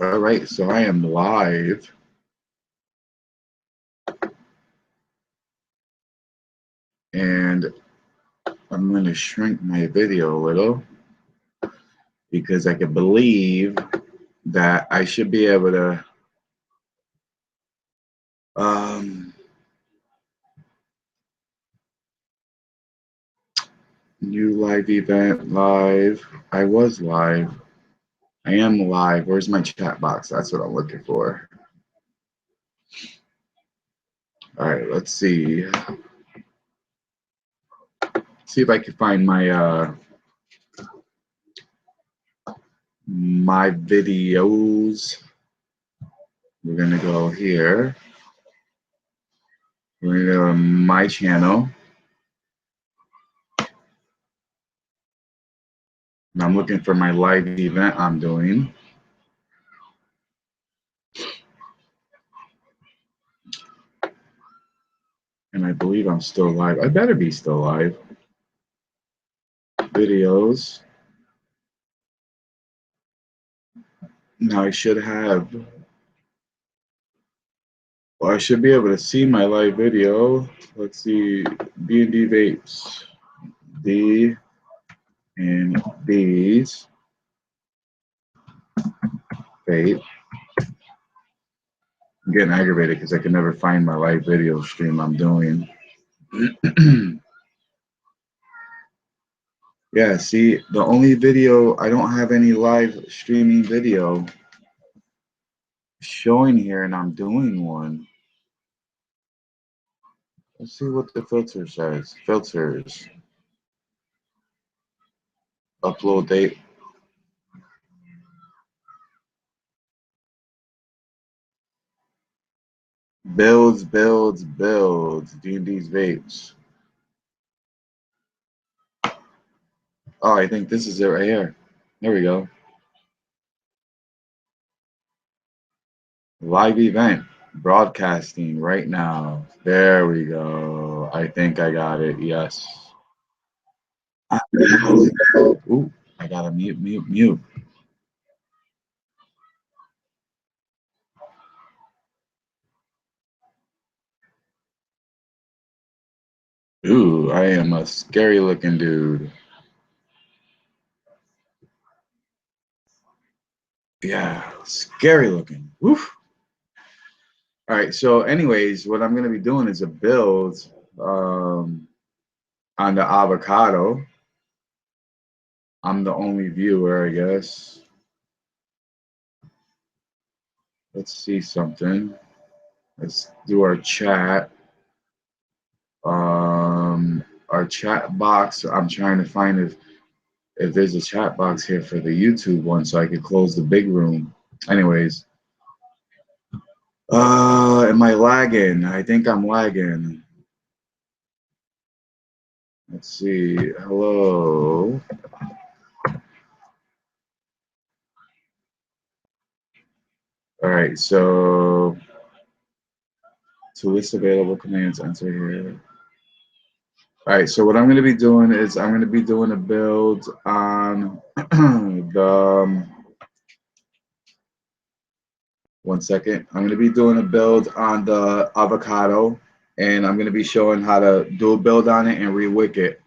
All right, so I am live. And I'm going to shrink my video a little because I can believe that I should be able to new live event live. I was live. I am live. Where's my chat box? That's what I'm looking for. All right, let's see. See if I can find my videos. We're gonna go here. We're gonna go to my channel. And I'm looking for my live event I'm doing. And I believe I'm still live. I better be still live. Videos. Now I should have. Well, I should be able to see my live video. Let's see. D&D vapes. D and D's vape. I'm getting aggravated because I can never find my live video stream I'm doing. Yeah, see, the only video, I don't have any live streaming video showing here, and I'm doing one. Let's see what the filter says. Filters. Upload date. Builds. D&D's vapes. Oh, I think this is it right here. There we go. Live event. Broadcasting right now. There we go. I think I got it. Yes. Ooh, I gotta mute. Ooh, I am a scary looking dude. Yeah, scary looking. Woof. All right, so anyways, what I'm going to be doing is a build on the avocado. I'm the only viewer, I guess. Let's see something. Let's do our chat. Our chat box, I'm trying to find if there's a chat box here for the YouTube one so I could close the big room. Anyways, am I lagging? I think I'm lagging. Let's see. Hello. All right, so to list available commands, enter here. All right, so what I'm going to be doing is I'm going to be doing a build on the, one second. I'm going to be doing a build on the avocado, and I'm going to be showing how to do a build on it and rewick it.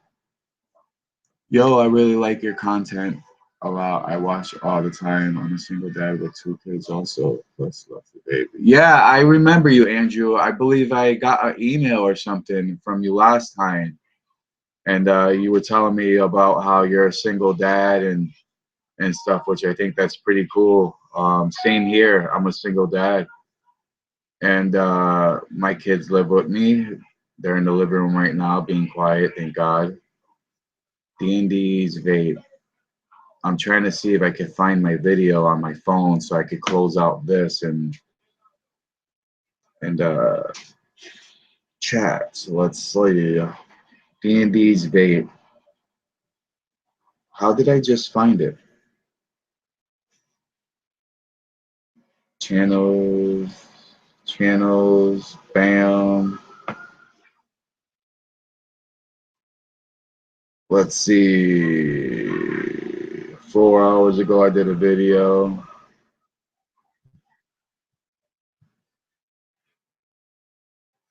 Yo, I really like your content a lot. I watch all the time. I'm a single dad with 2 kids also, plus love the baby. Yeah, I remember you, Andrew. I believe I got an email or something from you last time. And you were telling me about how you're a single dad and stuff, which I think that's pretty cool. Same here. I'm a single dad. And my kids live with me. They're in the living room right now being quiet, thank God. D&D's vape. I'm trying to see if I can find my video on my phone so I could close out this and chat. So let's see. D&D's vape. How did I just find it? Channels, bam. Let's see. 4 hours ago, I did a video.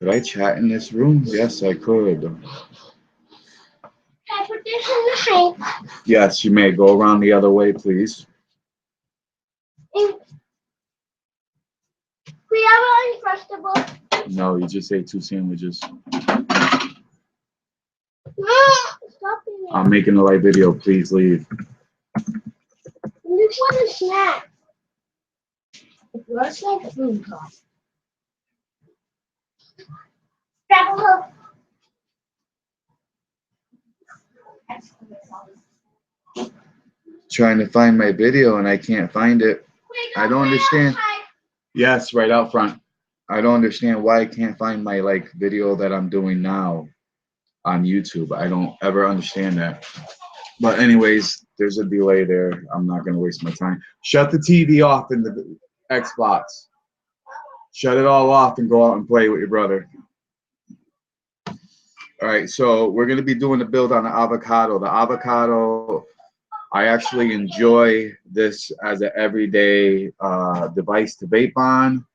Could I chat in this room? Yes, I could. Can I put this in the sink? Yes, you may. Go around the other way, please. We have Uncrustables. No, you just ate 2 sandwiches. Stop it. I'm making a live video. Please leave. This was a snack. It was like food cost. Grab a hook. Trying to find my video and I can't find it. I don't understand. Yes, right out front. I don't understand why I can't find my video that I'm doing now on YouTube. I don't ever understand that. But anyways, there's a delay there. I'm not gonna waste my time. Shut the TV off in the Xbox. Shut it all off and go out and play with your brother. All right, so we're gonna be doing a build on the avocado. The avocado, I actually enjoy this as an everyday device to vape on.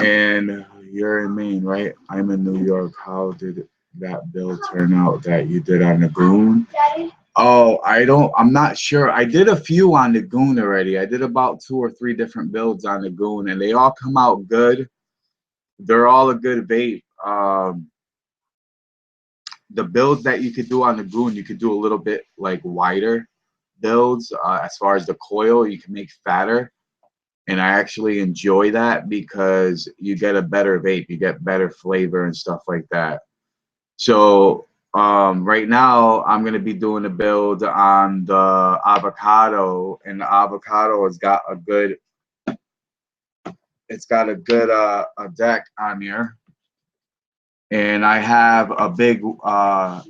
And you're in Maine, right? I'm in New York. How did that build turn out that you did on the Goon? Daddy. Oh, I'm not sure. I did a few on the Goon already. I did about 2 or 3 different builds on the Goon, and they all come out good. They're all a good vape. The builds that you could do on the Goon, you could do a little bit wider builds. As far as the coil, you can make fatter. And I actually enjoy that because you get a better vape, you get better flavor and stuff like that. So right now I'm going to be doing a build on the avocado, and the avocado has got a good, a deck on here. And I have a big, I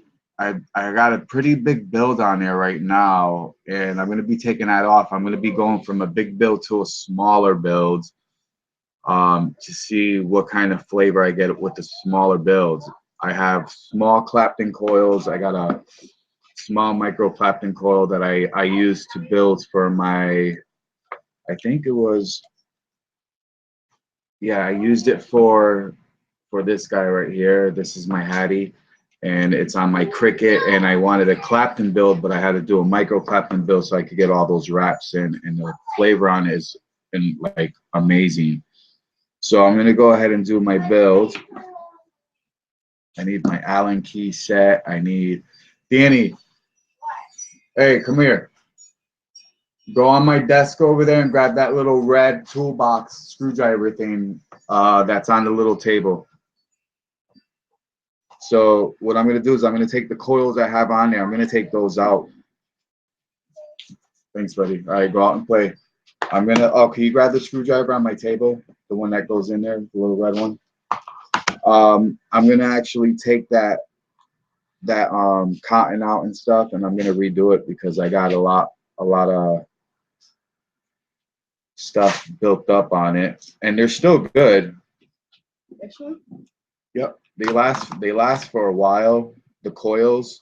got a pretty big build on there right now, and I'm going to be taking that off. I'm going to be going from a big build to a smaller build to see what kind of flavor I get with the smaller builds. I have small Clapton coils. I got a small micro Clapton coil that I used to build for my, I think it was, yeah, I used it for this guy right here. This is my Hattie, and it's on my Cricket, and I wanted a Clapton build, but I had to do a micro Clapton build so I could get all those wraps in, and the flavor on it is amazing. So I'm gonna go ahead and do my build. I need my Allen key set. I need Danny. Hey, come here. Go on my desk over there and grab that little red toolbox screwdriver thing that's on the little table. So what I'm going to do is I'm going to take the coils I have on there. I'm going to take those out. Thanks, buddy. All right, go out and play. I'm going to, oh, can you grab the screwdriver on my table? The one that goes in there, the little red one. I'm going to actually take that cotton out and stuff, and I'm going to redo it because I got a lot of stuff built up on it, and they're still good. This one? Yep, they last for a while. The coils,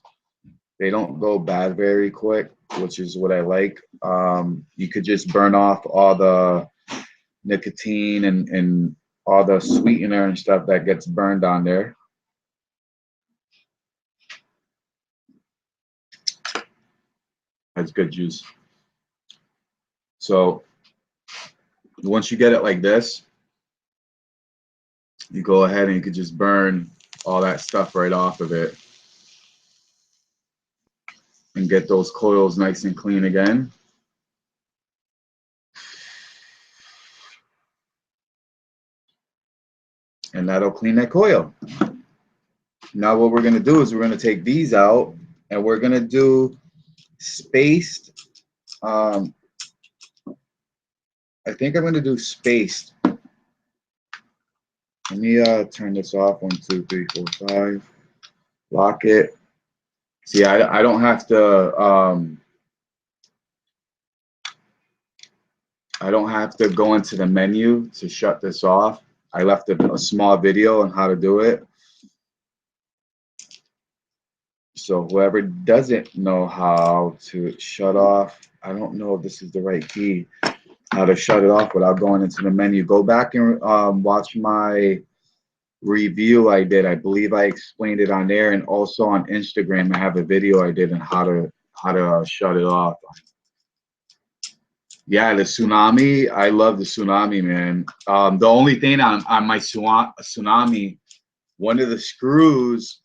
they don't go bad very quick, which is what I like. You could just burn off all the nicotine and all the sweetener and stuff that gets burned on there. That's good juice. So once you get it like this, you go ahead and you could just burn all that stuff right off of it and get those coils nice and clean again. And that'll clean that coil. Now what we're going to do is we're going to take these out, and we're going to do spaced. I think I'm going to do spaced. Let me turn this off. 1, 2, 3, 4, 5. Lock it. See, I don't have to I don't have to go into the menu to shut this off. I left a small video on how to do it. So whoever doesn't know how to shut off, I don't know if this is the right key, how to shut it off without going into the menu. Go back and watch my review I did. I believe I explained it on there, and also on Instagram I have a video I did on how to shut it off. Yeah, the tsunami. I love the tsunami, man. The only thing on my tsunami, one of the screws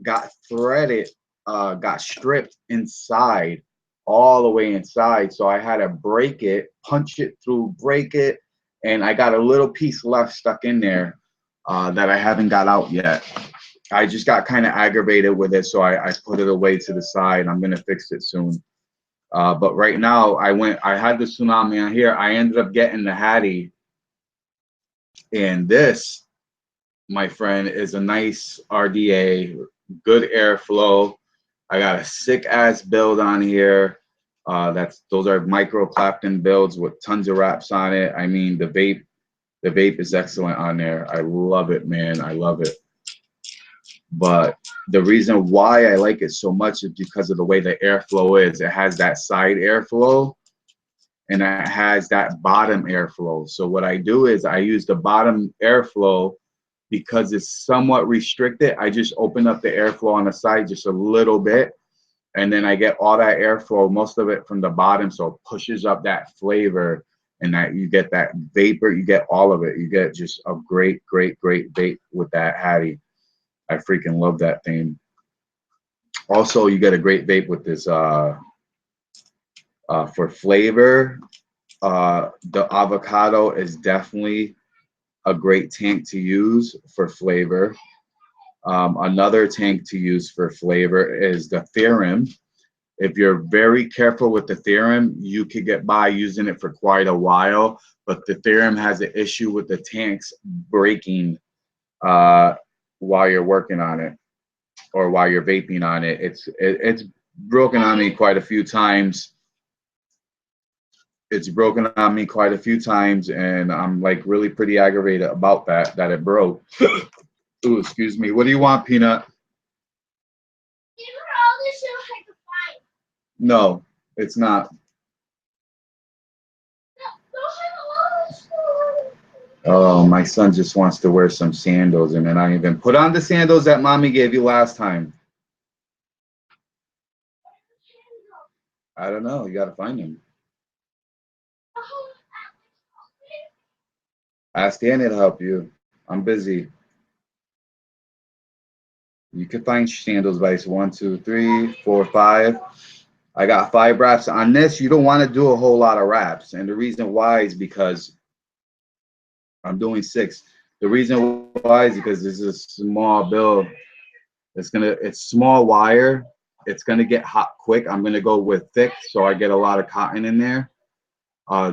got threaded, got stripped inside, all the way inside. So I had to break it, punch it through, break it, and I got a little piece left stuck in there that I haven't got out yet. I just got kind of aggravated with it, so I put it away to the side. I'm gonna fix it soon. But right now, I had the tsunami on here. I ended up getting the Hattie, and this, my friend, is a nice RDA, good airflow. I got a sick ass build on here. Those are micro Clapton builds with tons of wraps on it. I mean, the vape is excellent on there. I love it, man. I love it. But the reason why I like it so much is because of the way the airflow is. It has that side airflow and it has that bottom airflow. So what I do is I use the bottom airflow because it's somewhat restricted. I just open up the airflow on the side just a little bit, and then I get all that airflow, most of it from the bottom, so it pushes up that flavor, and that you get that vapor, you get all of it. You get just a great vape with that Hattie. I freaking love that thing. Also, you get a great vape with this for flavor. The avocado is definitely a great tank to use for flavor. Another tank to use for flavor is the Theorem. If you're very careful with the Theorem, you could get by using it for quite a while, but the Theorem has an issue with the tanks breaking while you're working on it or while you're vaping on it. It's broken on me quite a few times. It's broken on me quite a few times, and I'm like really pretty aggravated about that it broke. Ooh, excuse me. What do you want, Peanut? No, it's not. Oh, my son just wants to wear some sandals, and then I even put on the sandals that mommy gave you last time. I don't know. You got to find them. Ask Danny to help you. I'm busy. You can find sandals by 1, 2, 3, 4, 5. I got 5 wraps on this. You don't want to do a whole lot of wraps, and the reason why is because I'm doing 6. The reason why is because this is a small build. It's small wire. It's gonna get hot quick. I'm gonna go with thick, so I get a lot of cotton in there.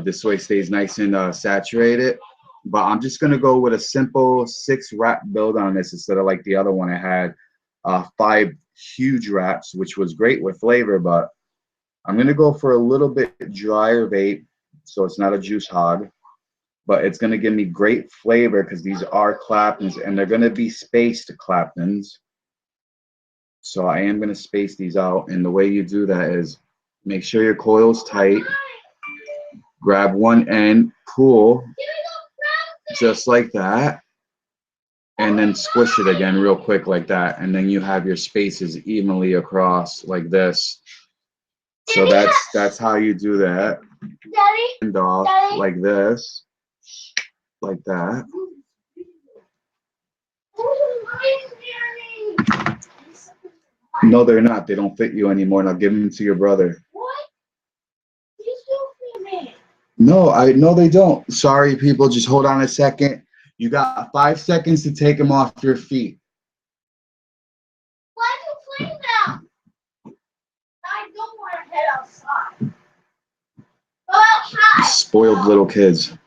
This way it stays nice and saturated. But I'm just gonna go with a simple 6 wrap build on this instead of like the other one I had 5 huge wraps, which was great with flavor. But I'm gonna go for a little bit drier vape, so it's not a juice hog. But it's gonna give me great flavor because these are Claptons and they're gonna be spaced Claptons. So I am gonna space these out, and the way you do that is make sure your coil's tight. Grab one end, pull, just like that, and then squish it again real quick like that, and then you have your spaces evenly across like this. So that's how you do that. And off like this, like that. No, they're not. They don't fit you anymore. Now give them to your brother. What? These don't fit me. No, they don't. Sorry, people. Just hold on a second. You got 5 seconds to take them off your feet. Why do you play them? I don't want to head outside. Go outside. Spoiled little kids.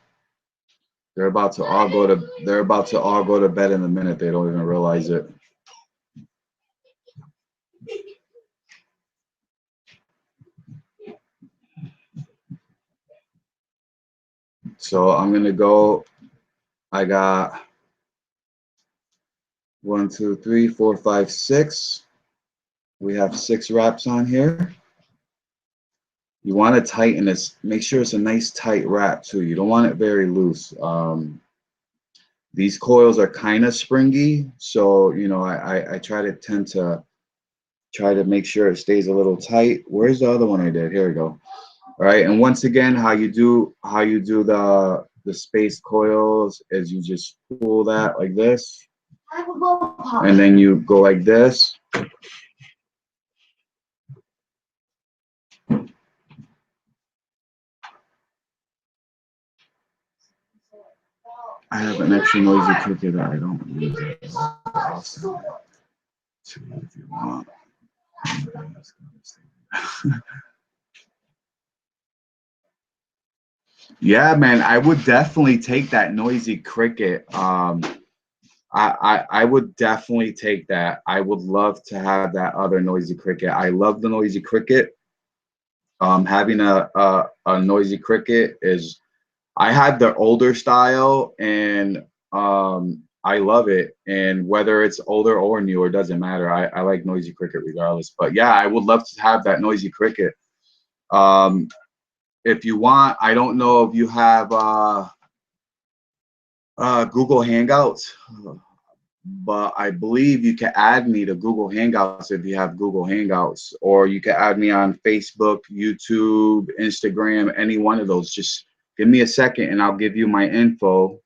They're about to all go to bed in a minute. They don't even realize it. So I'm gonna go. I got 1, 2, 3, 4, 5, 6. We have 6 wraps on here. You want to tighten this. Make sure it's a nice tight wrap too. You don't want it very loose. These coils are kind of springy, so you know I try to tend to try to make sure it stays a little tight. Where's the other one I did? Here we go. All right, and once again, how you do the space coils is you just pull that like this, and then you go like this. I have an extra noisy cricket that I don't use it often. So if you want. Yeah, man, I would definitely take that noisy cricket. I would definitely take that. I would love to have that other noisy cricket. I love the noisy cricket. Having a noisy cricket is, I had the older style and I love it. And whether it's older or newer, doesn't matter. I like noisy cricket regardless. But yeah, I would love to have that noisy cricket. Um, if you want, I don't know if you have Google Hangouts, but I believe you can add me to Google Hangouts if you have Google Hangouts, or you can add me on Facebook, YouTube, Instagram, any one of those. Just give me a second and I'll give you my info.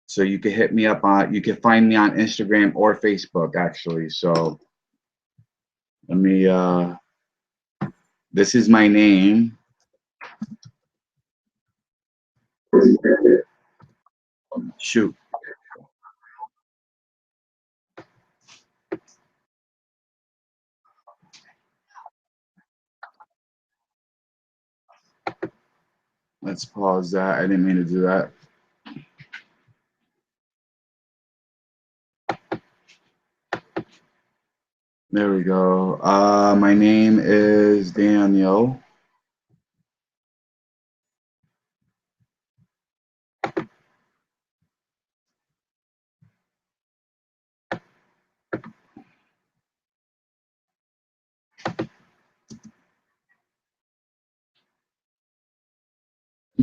So you can hit me up on, you can find me on Instagram or Facebook actually. So let me, this is my name. Shoot. Let's pause that. I didn't mean to do that. There we go. My name is Daniel.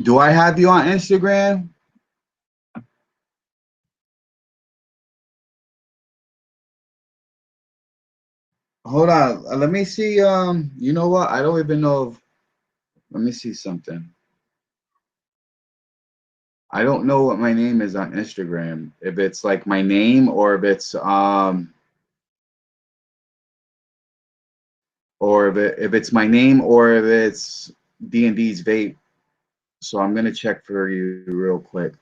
Do I have you on Instagram? Hold on. Let me see. You know what? I don't even know if, let me see something. I don't know what my name is on Instagram. If it's like my name or if it's or if it's my name or if it's D&D's vape. So I'm gonna check for you real quick.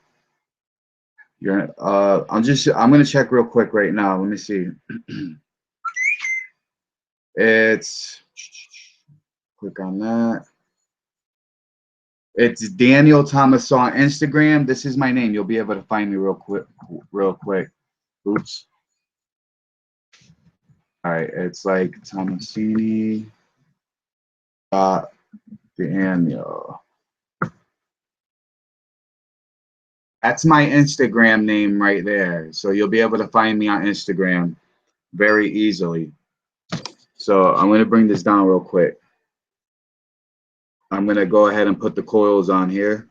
You're I'm gonna check real quick right now. Let me see. It's, click on that. It's Daniel Thomas on Instagram. This is my name. You'll be able to find me real quick. Real quick. Oops. All right. It's like Tomasini. Daniel. That's my Instagram name right there. So you'll be able to find me on Instagram very easily. So I'm going to bring this down real quick. I'm going to go ahead and put the coils on here.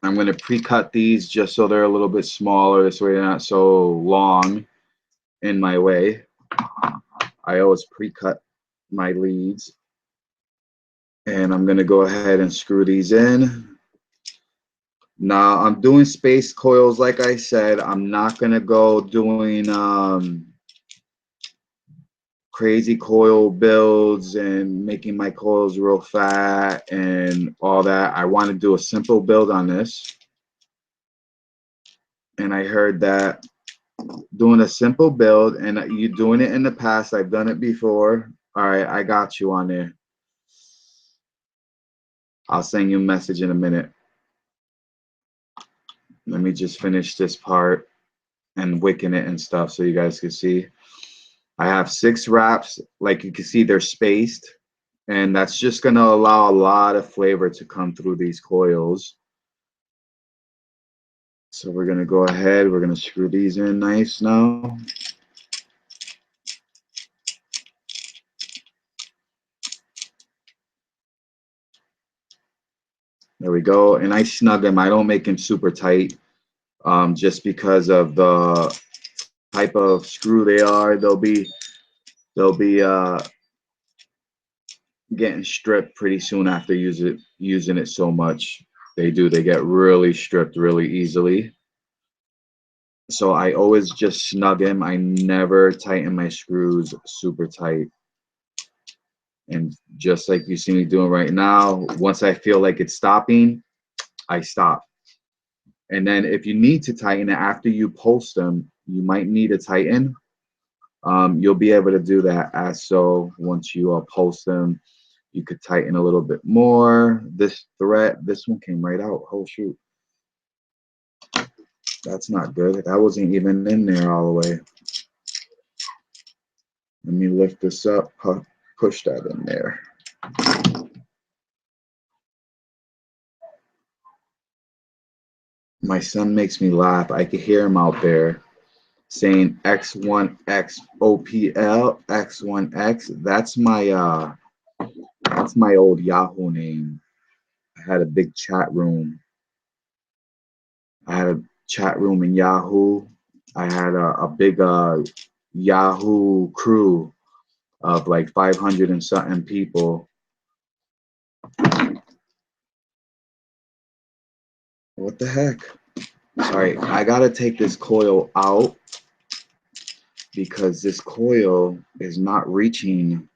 I'm going to pre-cut these just so they're a little bit smaller. This way they're not so long in my way. I always pre-cut my leads. And I'm going to go ahead and screw these in. Now I'm doing space coils like I said. I'm not going to go doing crazy coil builds and making my coils real fat and all that. I want to do a simple build on this. And I heard that doing a simple build, and you doing it in the past, I've done it before. All right, I got you on there. I'll send you a message in a minute. Let me just finish this part and wicking it and stuff so you guys can see. I have 6 wraps. Like you can see, they're spaced, and that's just going to allow a lot of flavor to come through these coils. So we're going to go ahead. We're going to screw these in nice now. There we go. And I snug them. I don't make them super tight, just because of the type of screw they are. They'll be getting stripped pretty soon after using it so much. They do. They get really stripped really easily. So I always just snug them. I never tighten my screws super tight. And just like you see me doing right now, once I feel like it's stopping, I stop. And then if you need to tighten it after you post them, you might need to tighten. You'll be able to do that as so once you post them, you could tighten a little bit more. This thread, this one came right out. Oh shoot, that's not good. That wasn't even in there all the way. Let me lift this up, push that in there. My son makes me laugh. I could hear him out there saying X1X OPL X1X. That's my old Yahoo name. I had a big chat room. I had a chat room in Yahoo. I had a big Yahoo crew of like 500 and something people. What the heck? Sorry, I gotta take this coil out because this coil is not reaching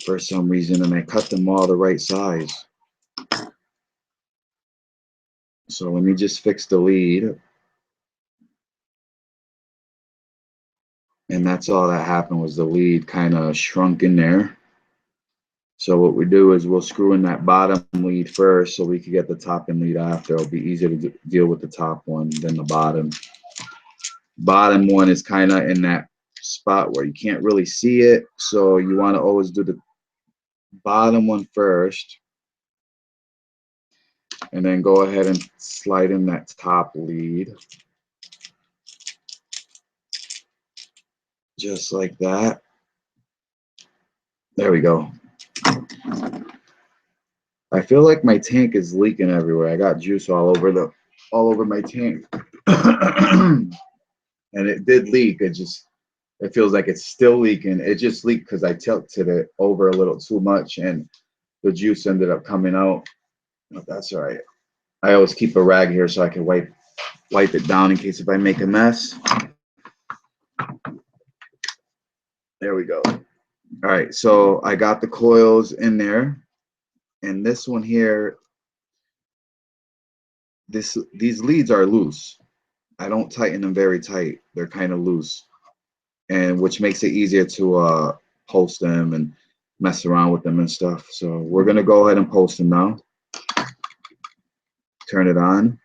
for some reason, and I cut them all the right size. So let me just fix the lead. And that's all that happened was the lead kind of shrunk in there. So what we do is we'll screw in that bottom lead first so we can get the top end lead after. It'll be easier to deal with the top one than the bottom. Bottom one is kind of in that spot where you can't really see it. So you want to always do the bottom one first. And then go ahead and slide in that top lead. Just like that. There we go. I feel like my tank is leaking everywhere. I got juice all over my tank. And it did leak. It feels like it's still leaking. It just leaked because I tilted it over a little too much and the juice ended up coming out. But that's all right. I always keep a rag here so I can wipe it down in case if I make a mess. There we go. All right, so I got the coils in there. And this one here, these leads are loose. I don't tighten them very tight. They're kind of loose, and which makes it easier to post them and mess around with them and stuff. So we're gonna go ahead and post them now. Turn it on.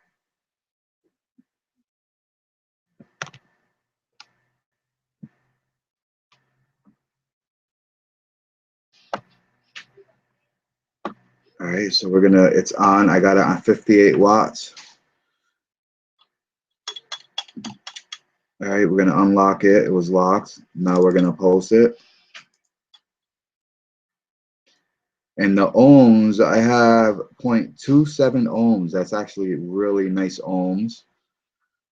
All right, so it's on. I got it on 58 watts. All right, we're gonna unlock it. It was locked. Now we're gonna post it. And the ohms, I have 0.27 ohms. That's actually really nice ohms.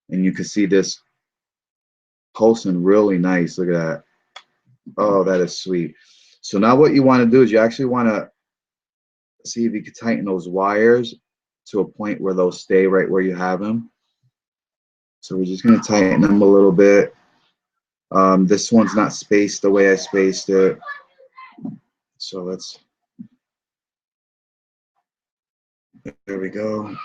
And you can see this pulsing really nice. Look at that. Oh, that is sweet. So now what you want to do is you actually want to see if you can tighten those wires to a point where they'll stay right where you have them. So we're just going to tighten them a little bit. This one's not spaced the way I spaced it. So there we go.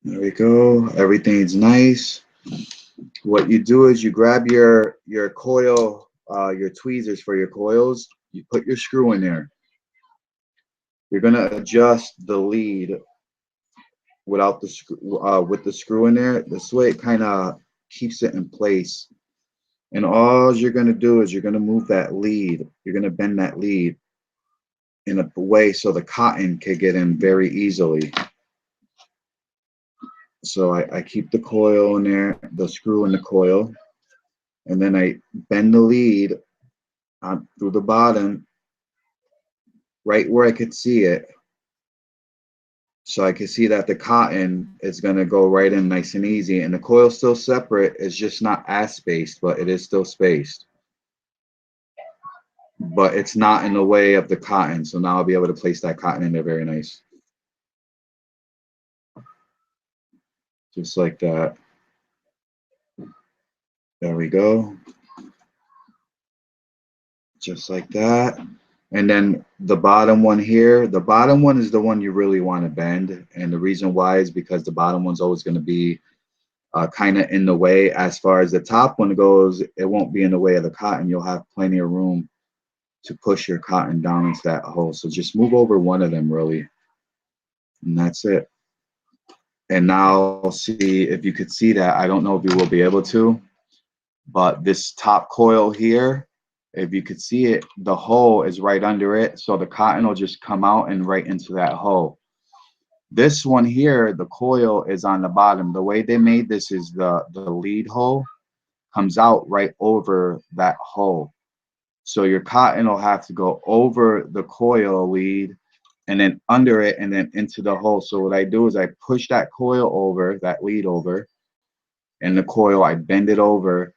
There we go. Everything's nice. What you do is you grab your coil, your tweezers for your coils. You put your screw in there. You're going to adjust the lead without the with the screw in there. This way it kind of keeps it in place. And all you're going to do is you're going to move that lead. You're going to bend that lead in a way so the cotton can get in very easily. So I keep the coil in there, the screw in the coil, and then I bend the lead through the bottom right where I could see it. So I can see that the cotton is going to go right in nice and easy. And the coil's still separate. It's just not as spaced, but it is still spaced. But it's not in the way of the cotton. So now I'll be able to place that cotton in there very nice. Just like that. There we go. Just like that. And then the bottom one here, the bottom one is the one you really want to bend. And the reason why is because the bottom one's always going to be kind of in the way. As far as the top one goes, it won't be in the way of the cotton. You'll have plenty of room to push your cotton down into that hole. So just move over one of them really, and that's it. And now see if you could see that. I don't know if you will be able to, but this top coil here, if you could see it, the hole is right under it. So the cotton will just come out and right into that hole. This one here, the coil is on the bottom. The way they made this is the lead hole comes out right over that hole. So your cotton will have to go over the coil lead and then under it and then into the hole. So what I do is I push that coil over, that lead over, and the coil, I bend it over.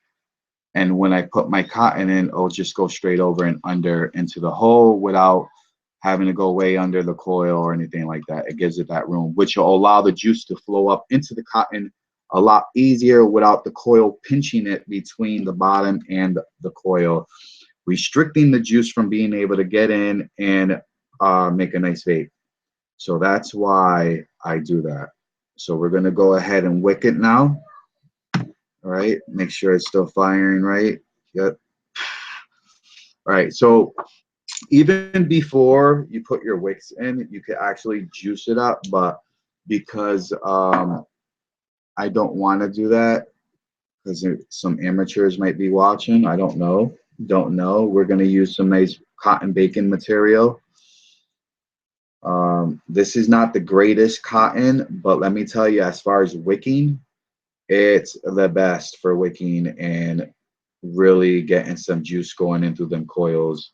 And when I put my cotton in, it'll just go straight over and under into the hole without having to go way under the coil or anything like that. It gives it that room, which will allow the juice to flow up into the cotton a lot easier without the coil pinching it between the bottom and the coil, restricting the juice from being able to get in and make a nice vape. So that's why I do that. So we're going to go ahead and wick it now. All right, make sure it's still firing right. Yep. All right, so even before you put your wicks in, you could actually juice it up, but because I don't want to do that because some amateurs might be watching. I don't know. Don't know. We're going to use some nice cotton bacon material. This is not the greatest cotton, but let me tell you, as far as wicking, it's the best for wicking and really getting some juice going into them coils.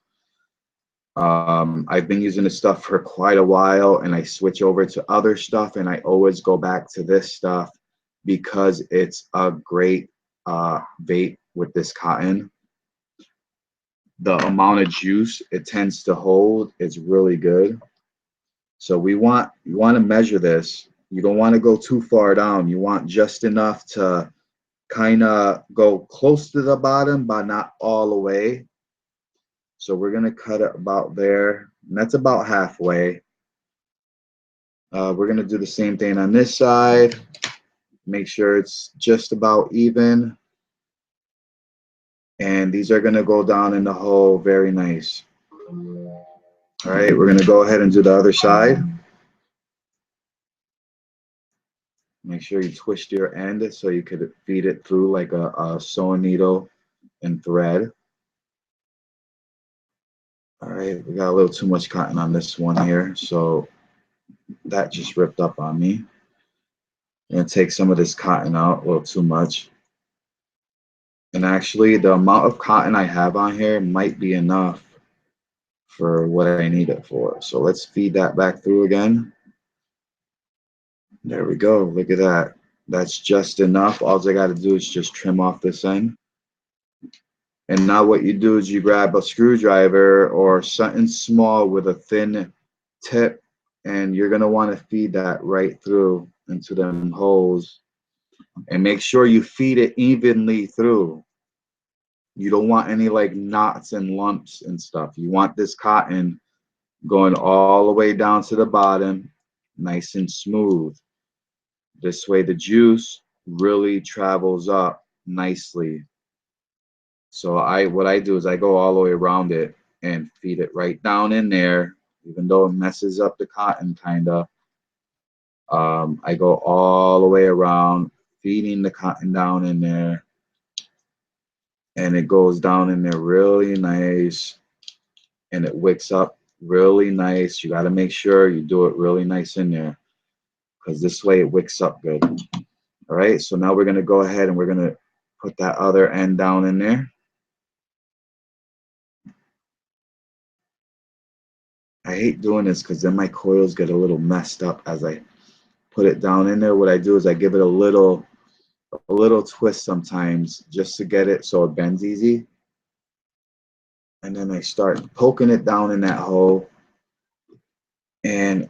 I've been using this stuff for quite a while, and I switch over to other stuff, and I always go back to this stuff because it's a great vape with this cotton. The amount of juice it tends to hold is really good. So you want to measure this. You don't want to go too far down. You want just enough to kind of go close to the bottom, but not all the way. So we're going to cut it about there. And that's about halfway. We're going to do the same thing on this side. Make sure it's just about even. And these are going to go down in the hole very nice. All right, we're going to go ahead and do the other side. Make sure you twist your end so you could feed it through like a sewing needle and thread. All right, we got a little too much cotton on this one here, so that just ripped up on me. I'm gonna take some of this cotton out, a little too much. And actually, the amount of cotton I have on here might be enough for what I need it for. So let's feed that back through again. There we go, look at that. That's just enough. All I gotta do is just trim off this end. And now what you do is you grab a screwdriver or something small with a thin tip, and you're gonna want to feed that right through into them holes. And make sure you feed it evenly through. You don't want any like knots and lumps and stuff. You want this cotton going all the way down to the bottom, nice and smooth. This way the juice really travels up nicely. So what I do is I go all the way around it and feed it right down in there, even though it messes up the cotton kind of. I go all the way around, feeding the cotton down in there, and it goes down in there really nice, and it wicks up really nice. You got to make sure you do it really nice in there, because this way it wicks up good. All right, so now we're going to go ahead and we're going to put that other end down in there. I hate doing this because then my coils get a little messed up as I put it down in there. What I do is I give it a little twist sometimes just to get it so it bends easy. And then I start poking it down in that hole. And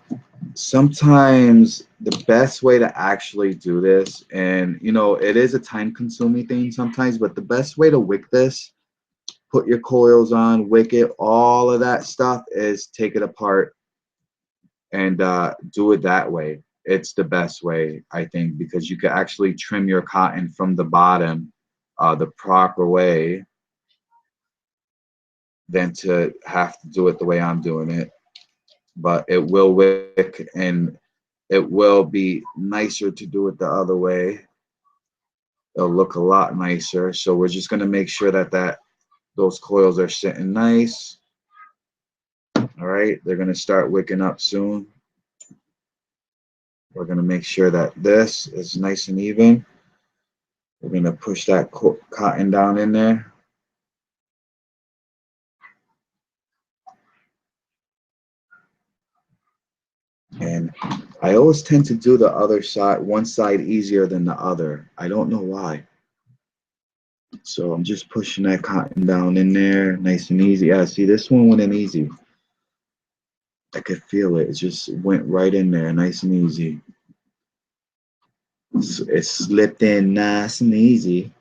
sometimes the best way to actually do this, and you know, it is a time consuming thing sometimes, but the best way to wick this, put your coils on, wick it, all of that stuff is take it apart and do it that way. It's the best way, I think, because you can actually trim your cotton from the bottom the proper way than to have to do it the way I'm doing it. But it will wick and it will be nicer to do it the other way. It'll look a lot nicer. So we're just gonna make sure that those coils are sitting nice. All right, they're gonna start wicking up soon. We're gonna make sure that this is nice and even. We're gonna push that cotton down in there. And I always tend to do the other side, one side easier than the other. I don't know why. So I'm just pushing that cotton down in there, nice and easy. Yeah, see, this one went in easy. I could feel it. It just went right in there, nice and easy. It slipped in nice and easy.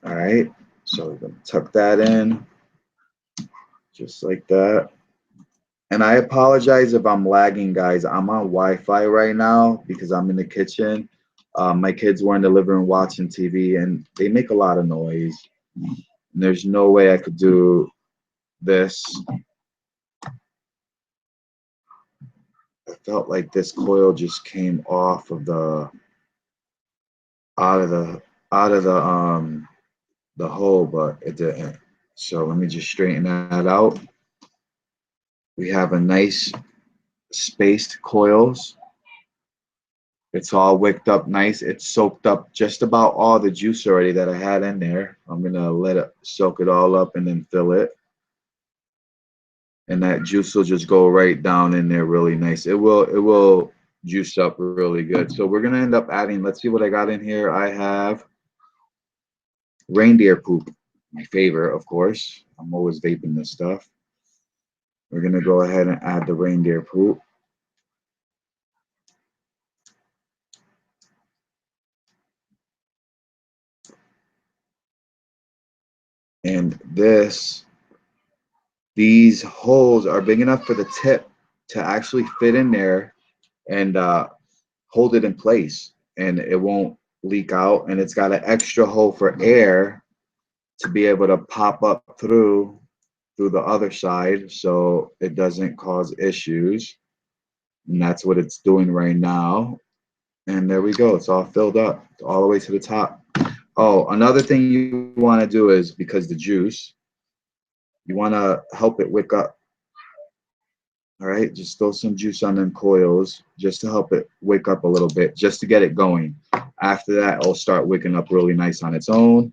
All right, so we're gonna tuck that in, just like that. And I apologize if I'm lagging, guys. I'm on Wi-Fi right now because I'm in the kitchen. My kids were in the living room watching TV, and they make a lot of noise. And there's no way I could do this. I felt like this coil just came off of out of the out of the hole, but it didn't. So let me just straighten that out. We have a nice spaced coils. It's all wicked up nice. It's soaked up just about all the juice already that I had in there. I'm gonna let it soak it all up and then fill it. And that juice will just go right down in there really nice. It will juice up really good. So we're gonna end up adding, let's see what I got in here. I have reindeer poop, my favorite, of course. I'm always vaping this stuff. We're gonna go ahead and add the reindeer poop. And these holes are big enough for the tip to actually fit in there and hold it in place, and it won't leak out. And it's got an extra hole for air to be able to pop up through the other side so it doesn't cause issues. And that's what it's doing right now. And there we go. It's all filled up all the way to the top. Oh, another thing you want to do is, because the juice, you want to help it wick up. All right, just throw some juice on them coils just to help it wake up a little bit, just to get it going. After that, it'll start waking up really nice on its own.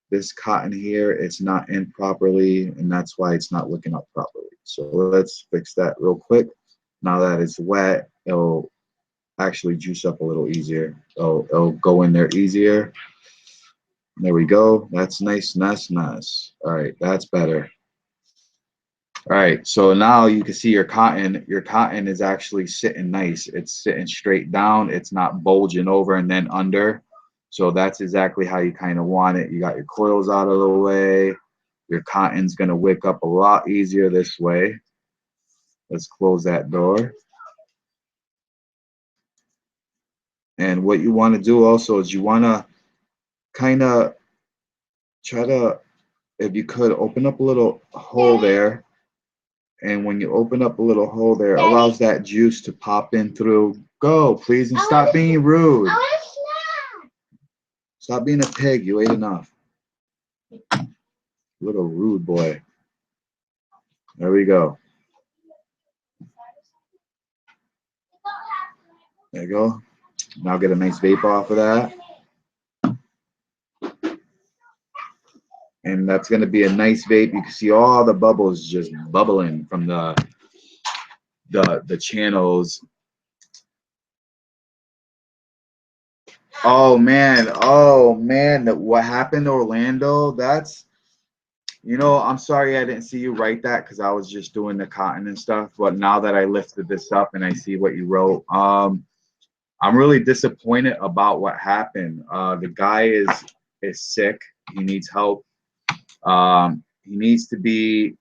This cotton here, it's not in properly, and that's why it's not wicking up properly. So let's fix that real quick. Now that it's wet, it'll actually juice up a little easier. It'll go in there easier. There we go. That's nice, nice, nice. All right, that's better. All right, so now you can see your cotton. Your cotton is actually sitting nice. It's sitting straight down. It's not bulging over and then under. So that's exactly how you kind of want it. You got your coils out of the way. Your cotton's gonna wick up a lot easier this way. Let's close that door. And what you want to do also is you want to kind of try to, if you could, open up a little hole there. And when you open up a little hole there, it allows that juice to pop in through. Go, please, and stop being rude. Stop being a pig. You ate enough. Little rude boy. There we go. There you go. Now get a nice vape off of that. And that's going to be a nice vape. You can see all the bubbles just bubbling from the channels. Oh man, what happened to Orlando? That's, I'm sorry I didn't see you write that because I was just doing the cotton and stuff. But now that I lifted this up and I see what you wrote, I'm really disappointed about what happened. The guy is sick. He needs help. He needs to be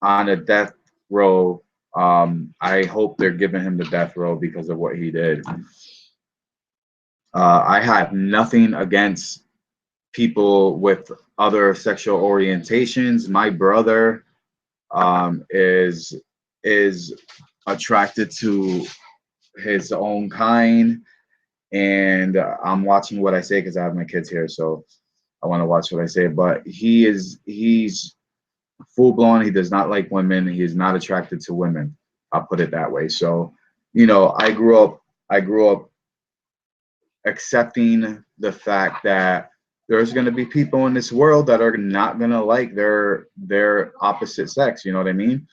on a death row. I hope they're giving him the death row because of what he did. I have nothing against people with other sexual orientations. My brother is attracted to his own kind, and I'm watching what I say because I have my kids here, so I want to watch what I say. But he's full blown. He does not like women. He is not attracted to women. I'll put it that way. So, I grew up accepting the fact that there's going to be people in this world that are not going to like their opposite sex. You know what I mean?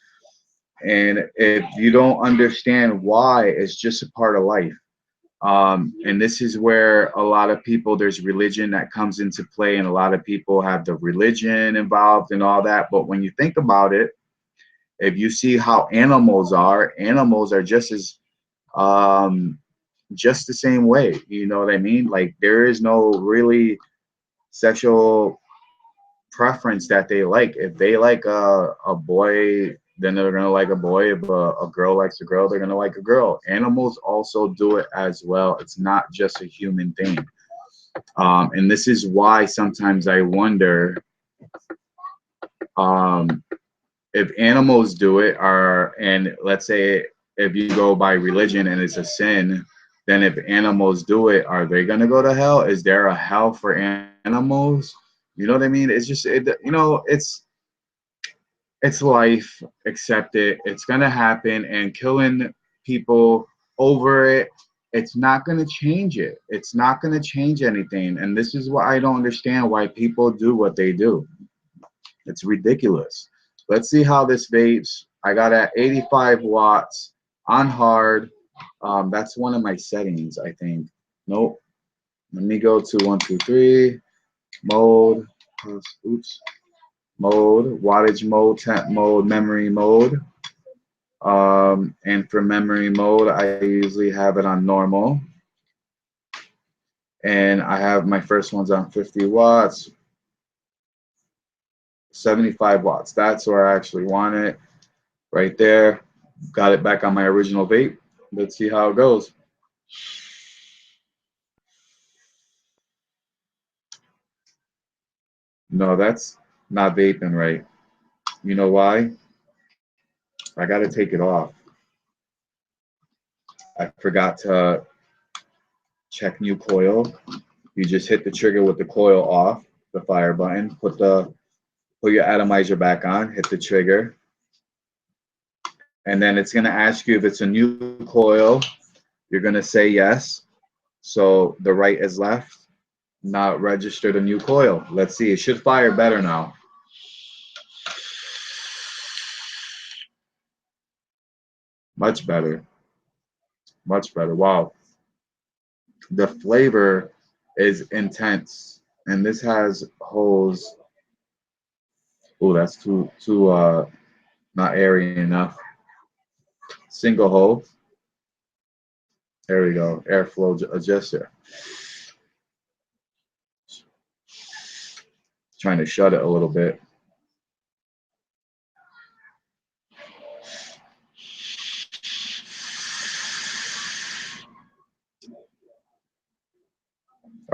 And if you don't understand why, it's just a part of life. And this is where a lot of people, there's religion that comes into play, and a lot of people have the religion involved and all that. But when you think about it, if you see how animals are just the same way. You know what I mean? Like there is no really sexual preference that they like. If they like a boy, then they're gonna like a boy. If a girl likes a girl, they're gonna like a girl. Animals also do it as well. It's not just a human thing. And this is why sometimes I wonder um, if animals do it, and let's say if you go by religion and it's a sin, then if animals do it, are they gonna go to hell? Is there a hell for animals? You know what I mean? It's just it's life. Accept it. It's gonna happen, and killing people over it, it's not gonna change it. It's not gonna change anything. And this is why I don't understand why people do what they do. It's ridiculous. Let's see how this vapes. I got at 85 watts on hard. That's one of my settings, I think. Nope. Let me go to 123 mode. Oops. Mode, wattage mode, temp mode, memory mode. And for memory mode, I usually have it on normal. And I have my first ones on 50 watts, 75 watts. That's where I actually want it. Right there. Got it back on my original vape. Let's see how it goes. No, that's not vaping right. You know why? I got to take it off. I forgot to check new coil. You just hit the trigger with the coil off, the fire button. Put your atomizer back on. Hit the trigger, and then it's going to ask you if it's a new coil. You're going to say yes. So the right is left. Not registered a new coil. Let's see. It should fire better now. Much better. Much better. Wow. The flavor is intense, and this has holes. Oh, that's too not airy enough. Single hole. There we go. Airflow adjuster. Trying to shut it a little bit.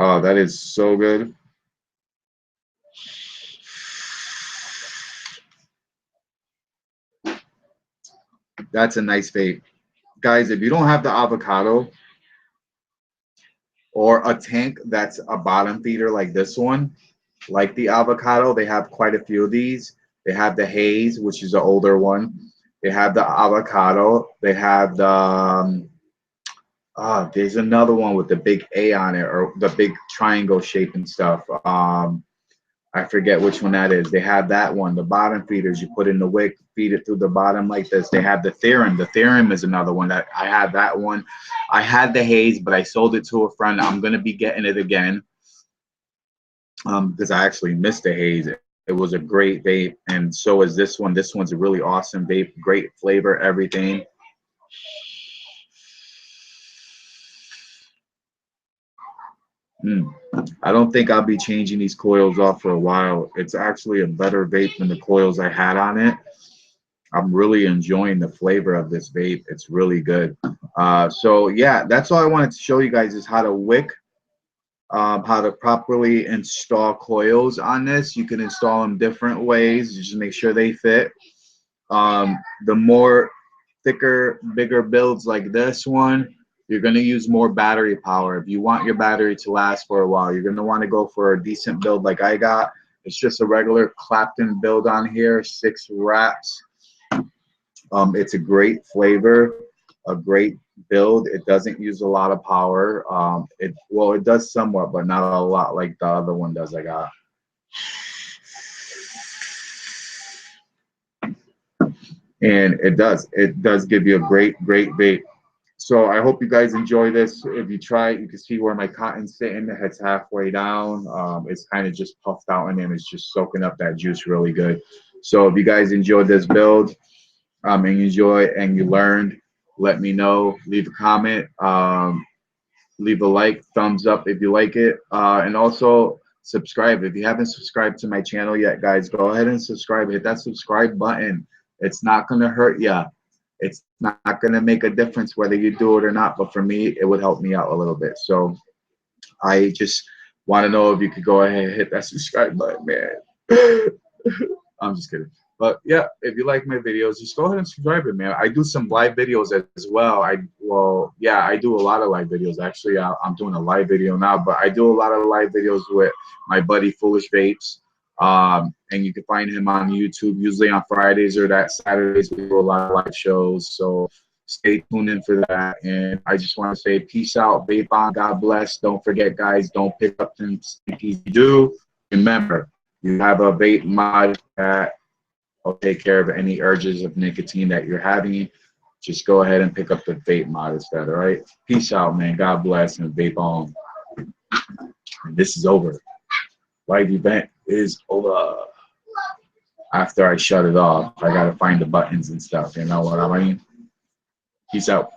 Oh, that is so good. That's a nice vape. Guys, if you don't have the avocado or a tank that's a bottom feeder like this one, like the avocado, they have quite a few of these. They have the haze, which is the older one. They have the avocado. They have the there's another one with the big A on it, or the big triangle shape and stuff. I I forget which one that is. They have that one, the bottom feeders. You put in the wick, feed it through the bottom like this. They have the Theorem. The Theorem is another one that I had that one. I had the Haze, but I sold it to a friend. I'm going to be getting it again because I actually missed the Haze. It was a great vape, and so is this one. This one's a really awesome vape, great flavor, everything. I don't think I'll be changing these coils off for a while. It's actually a better vape than the coils I had on it. I'm really enjoying the flavor of this vape. It's really good. So yeah, that's all I wanted to show you guys is how to wick, how to properly install coils on this. You can install them different ways. Just make sure they fit. The more thicker, bigger builds like this one, you're going to use more battery power. If you want your battery to last for a while, you're going to want to go for a decent build like I got. It's just a regular Clapton build on here, 6 wraps. It's a great flavor, a great build. It doesn't use a lot of power. It does somewhat, but not a lot like the other one does I got. And it does give you a great vape. So I hope you guys enjoy this. If you try it, you can see where my cotton's sitting. The head's halfway down. It's kind of just puffed out and then it's just soaking up that juice really good. So if you guys enjoyed this build and you enjoy and you learned, let me know. Leave a comment. Leave a like, thumbs up if you like it. And also subscribe. If you haven't subscribed to my channel yet, guys, go ahead and subscribe. Hit that subscribe button. It's not going to hurt you. It's not going to make a difference whether you do it or not, but for me, it would help me out a little bit. So I just want to know if you could go ahead and hit that subscribe button, man. I'm just kidding. But yeah, if you like my videos, just go ahead and subscribe it, man. I do some live videos as well. I do a lot of live videos. Actually, I'm doing a live video now, but I do a lot of live videos with my buddy Foolish Vapes. And you can find him on YouTube, usually on Fridays or that Saturdays. We do a lot of live shows, so stay tuned in for that. And I just want to say peace out, vape on, God bless. Don't forget, guys, don't pick up them stinkies. You do, remember, you have a vape mod that will take care of any urges of nicotine that you're having. Just go ahead and pick up the vape mod instead, all right? Peace out, man. God bless, and vape on. And this is over. Live event is over. After I shut it off, I gotta find the buttons and stuff. You know what I mean? Peace out.